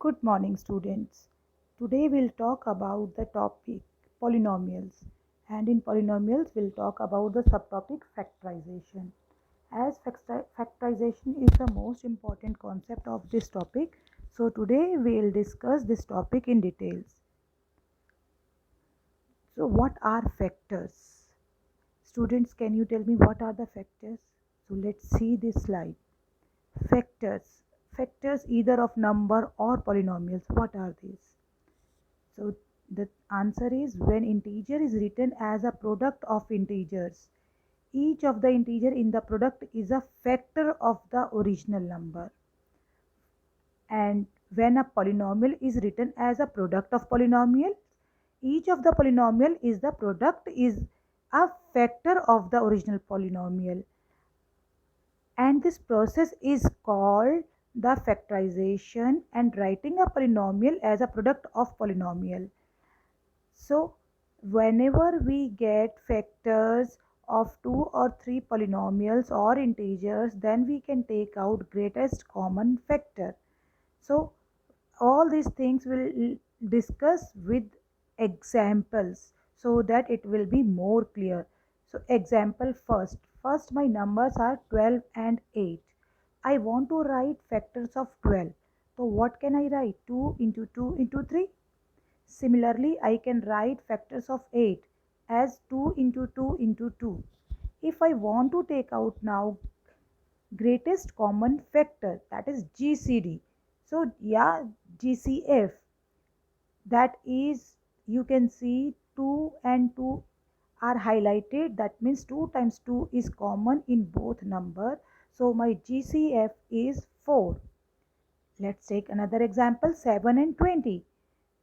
Good morning, students. Today we'll talk about the topic polynomials, and in polynomials, we'll talk about the subtopic factorization. As factorization is the most important concept of this topic, so today we'll discuss this topic in details. So, what are factors? Students, can you tell me what are the factors? So, let's see this slide. Factors. Factors either of number or polynomials. What are these? So the answer is when integer is written as a product of integers. Each of the integer in the product is a factor of the original number. And when a polynomial is written as a product of polynomial, each of the polynomial is the product is a factor of the original polynomial. And this process is called the factorization and writing a polynomial as a product of polynomial. So whenever we get factors of 2 or 3 polynomials or integers, then we can take out greatest common factor. So all these things will discuss with examples so that it will be more clear. So example first. First my numbers are 12 and 8. I want to write factors of 12. So what can I write? 2 into 2 into 3. Similarly, I can write factors of 8 as 2 into 2 into 2. If I want to take out now greatest common factor, that is GCD. So yeah, GCF, that is, you can see 2 and 2 are highlighted. That means 2 times 2 is common in both number. So my GCF is 4. Let's take another example, 7 and 20.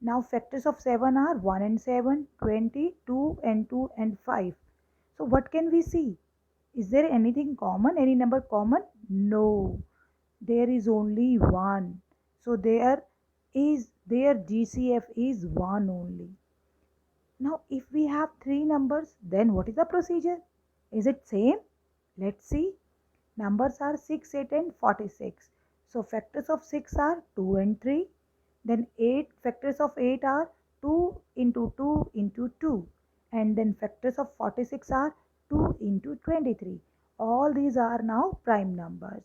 Now factors of 7 are 1 and 7, 20, 2 and 2 and 5. So what can we see? Is there anything common? Any number common? No. There is only 1. So their GCF is 1 only. Now if we have 3 numbers, then what is the procedure? Is it same? Let's see. Numbers are 6, 8 and 46. So factors of 6 are 2 and 3. Then 8 factors of 8 are 2 into 2 into 2. And then factors of 46 are 2 into 23. All these are now prime numbers.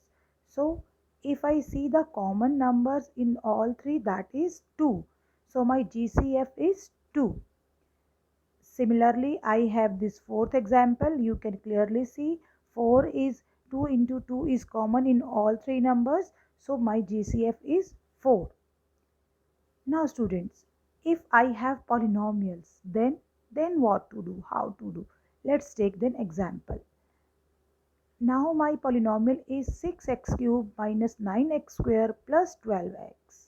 So if I see the common numbers in all three, that is 2. So my GCF is 2. Similarly, I have this fourth example. You can clearly see 4 is 2 into 2 is common in all three numbers. So my GCF is 4. Now students, if I have polynomials, then what to do? How to do? Let's take an example. Now my polynomial is 6x cube minus 9x square plus 12x.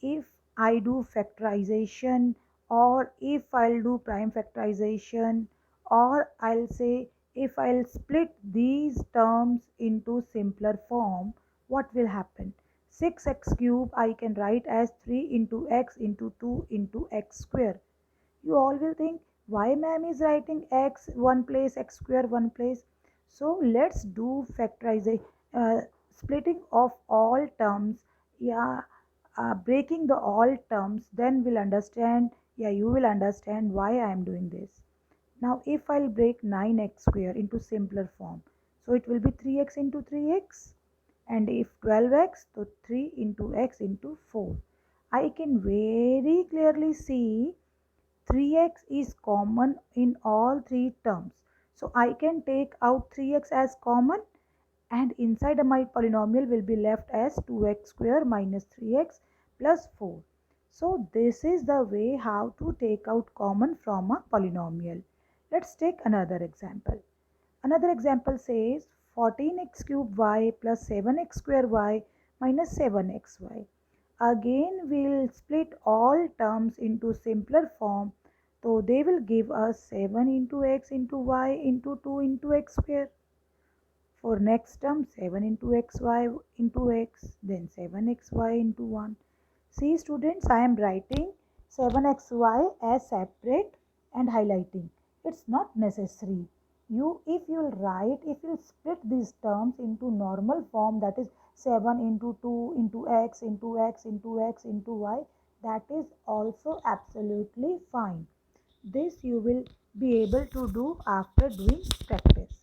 If I do factorization, or if I'll do prime factorization, or I'll say if I'll split these terms into simpler form, what will happen? 6x cube I can write as 3 into x into 2 into x square. You all will think, why ma'am is writing x one place, x square one place? So let's do factorization, splitting of all terms. Yeah, breaking the all terms, then we'll understand. Yeah, you will understand why I am doing this. Now if I'll break 9x square into simpler form, so it will be 3x into 3x, and if 12x, so 3 into x into 4. I can very clearly see 3x is common in all three terms. So I can take out 3x as common, and inside my polynomial will be left as 2x square minus 3x plus 4. So this is the way how to take out common from a polynomial. Let's take another example. Another example says 14x cube y plus 7x square y minus 7xy. Again we'll split all terms into simpler form. So they will give us 7 into x into y into 2 into x square. For next term, 7 into xy into x, then 7xy into 1. See students, I am writing 7xy as separate and highlighting. It's not necessary. If you'll split these terms into normal form, that is 7 into 2 into x into x into x into y, that is also absolutely fine. This you will be able to do after doing practice.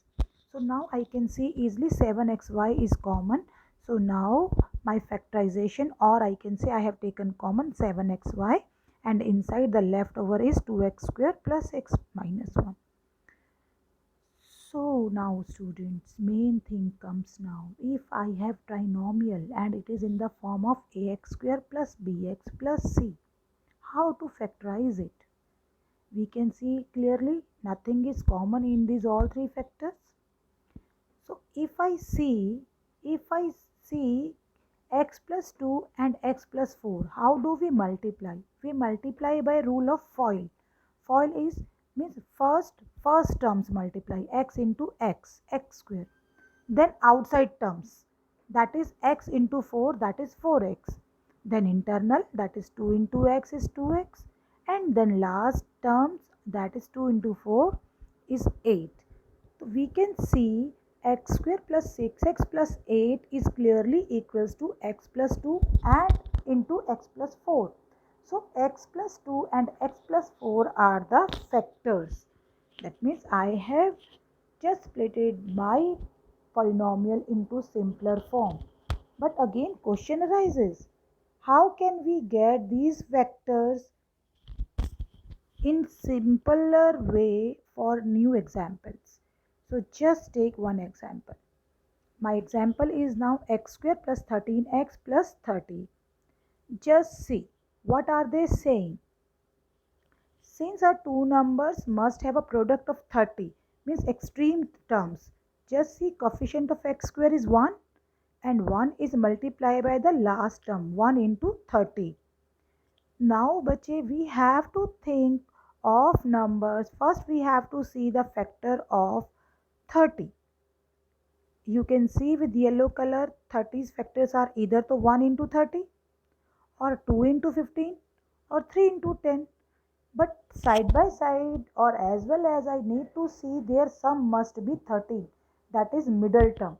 So now I can see easily 7xy is common. So now my factorization, or I can say I have taken common 7xy, and inside the leftover is 2x square plus x minus 1. So now students, main thing comes now. If I have trinomial and it is in the form of ax square plus bx plus c, how to factorize it? We can see clearly nothing is common in these all three factors. So if I see x plus 2 and x plus 4, how do we multiply? We multiply by rule of FOIL. FOIL is means first terms multiply, x into x square. Then outside terms, that is x into 4, that is 4x. Then internal, that is 2 into x is 2x. And then last terms, that is 2 into 4 is 8. So we can see x square plus 6x plus 8 is clearly equals to x plus 2 and into x plus 4. So x plus 2 and x plus 4 are the factors. That means I have just splitted my polynomial into simpler form. But again question arises, how can we get these vectors in simpler way for new examples? So just take one example. My example is now x square plus 13x plus 30. Just see what are they saying. Since our two numbers must have a product of 30, means extreme terms, just see coefficient of x square is 1 and 1 is multiplied by the last term 1 into 30. Now bache, we have to think of numbers. First we have to see the factor of 30. You can see with yellow color 30's factors are either to 1 into 30 or 2 into 15 or 3 into 10. But side by side, or as well as I need to see their sum must be 13, that is middle term.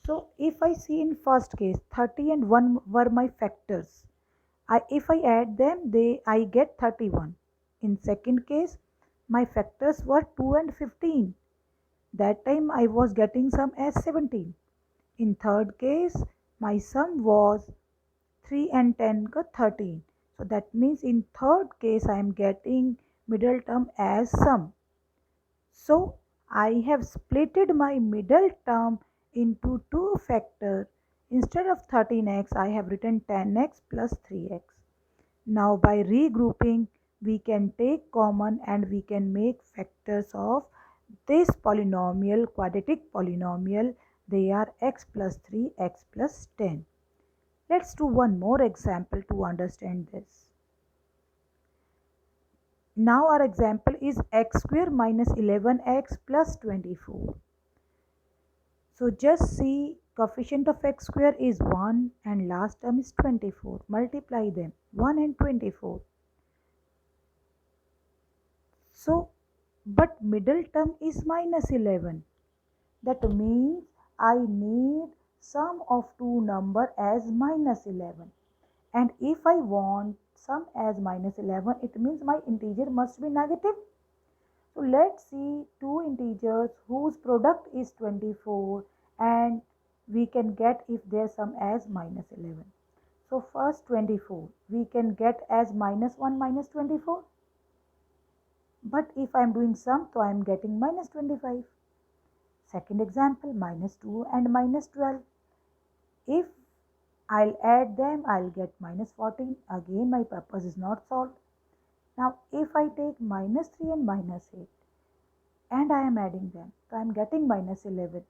So if I see in first case 30 and 1 were my factors. If I add them, I get 31. In second case, my factors were 2 and 15. That time I was getting sum as 17. In third case, my sum was 3 and 10 ka 13. So that means in third case I am getting middle term as sum. So I have splitted my middle term into two factors. Instead of 13x, I have written 10x plus 3x. Now by regrouping, we can take common and we can make factors of this polynomial, quadratic polynomial. They are x plus 3, x plus 10. Let's do one more example to understand this. Now our example is x square minus 11x plus 24. So just see coefficient of x square is 1 and last term is 24. Multiply them, 1 and 24. So, but middle term is minus 11. That means I need sum of two number as minus 11. And if I want sum as minus 11, it means my integer must be negative. So let's see two integers whose product is 24 and we can get if their sum as minus 11. So first 24 we can get as minus 1 minus 24. But if I am doing sum, so I am getting minus 25. Second example, minus 2 and minus 12. If I'll add them, I'll get minus 14. Again, my purpose is not solved. Now, if I take minus 3 and minus 8 and I am adding them, so I am getting minus 11.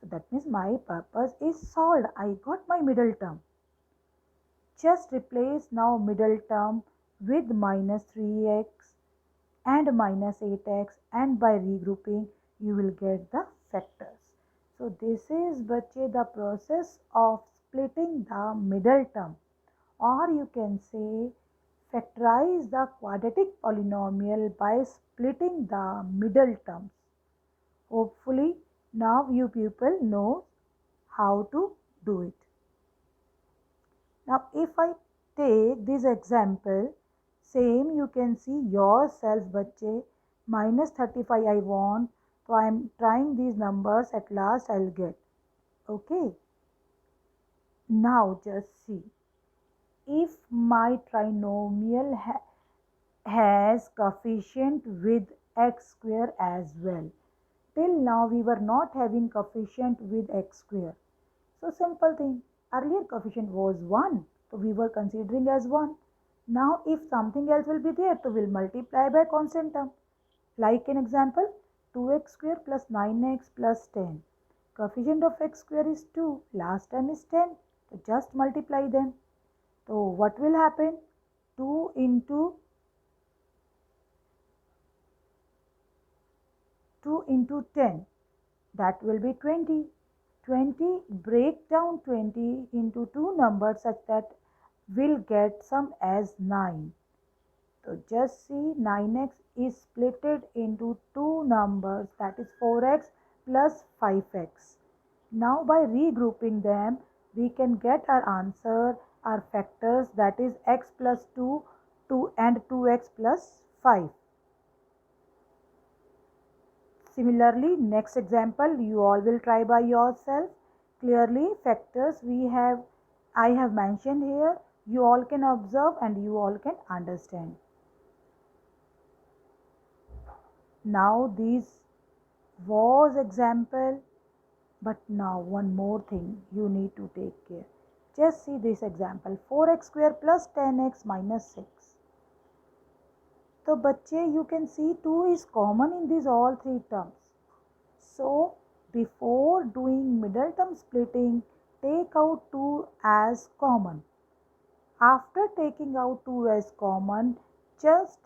So that means my purpose is solved. I got my middle term. Just replace now middle term with minus 3x and minus 8x, and by regrouping you will get the factors. So this is bache the process of splitting the middle term, or you can say factorize the quadratic polynomial by splitting the middle terms. Hopefully now you people know how to do it. Now if I take this example, same you can see yourself बच्चे, minus 35 I want, so I am trying these numbers, at last I'll get. Okay. Now just see, if my trinomial has coefficient with x square as well. Till now we were not having coefficient with x square. So simple thing, earlier coefficient was 1, so we were considering as 1. Now if something else will be there, so we'll multiply by constant term. Like an example, 2x square plus 9x plus 10. Coefficient of x square is 2, last term is 10, so just multiply them. So what will happen? 2 into 10, that will be 20. 20, break down 20 into two numbers such that we'll get some as 9. So just see, 9x is splitted into two numbers, that is 4x plus 5x. Now by regrouping them, we can get our answer, our factors, that is x plus 2, 2 and 2x plus 5. Similarly, next example you all will try by yourself. Clearly factors I have mentioned here, you all can observe and you all can understand. Now this was example, but now one more thing you need to take care. Just see this example, 4x square plus 10x minus 6. So बच्चे, you can see 2 is common in these all three terms. So before doing middle term splitting, take out 2 as common. After taking out 2 as common, just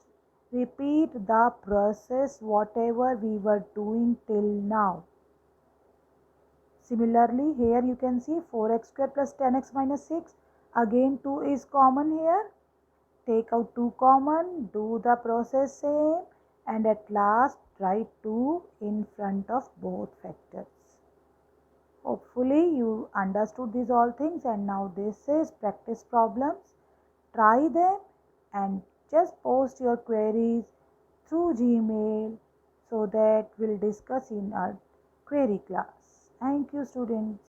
repeat the process whatever we were doing till now. Similarly, here you can see 4x square plus 10x minus 6. Again 2 is common here. Take out 2 common, do the process same, and at last write 2 in front of both factors. Hopefully you understood these all things, and now this is practice problems. Try them and just post your queries through Gmail so that we'll discuss in our query class. Thank you, students.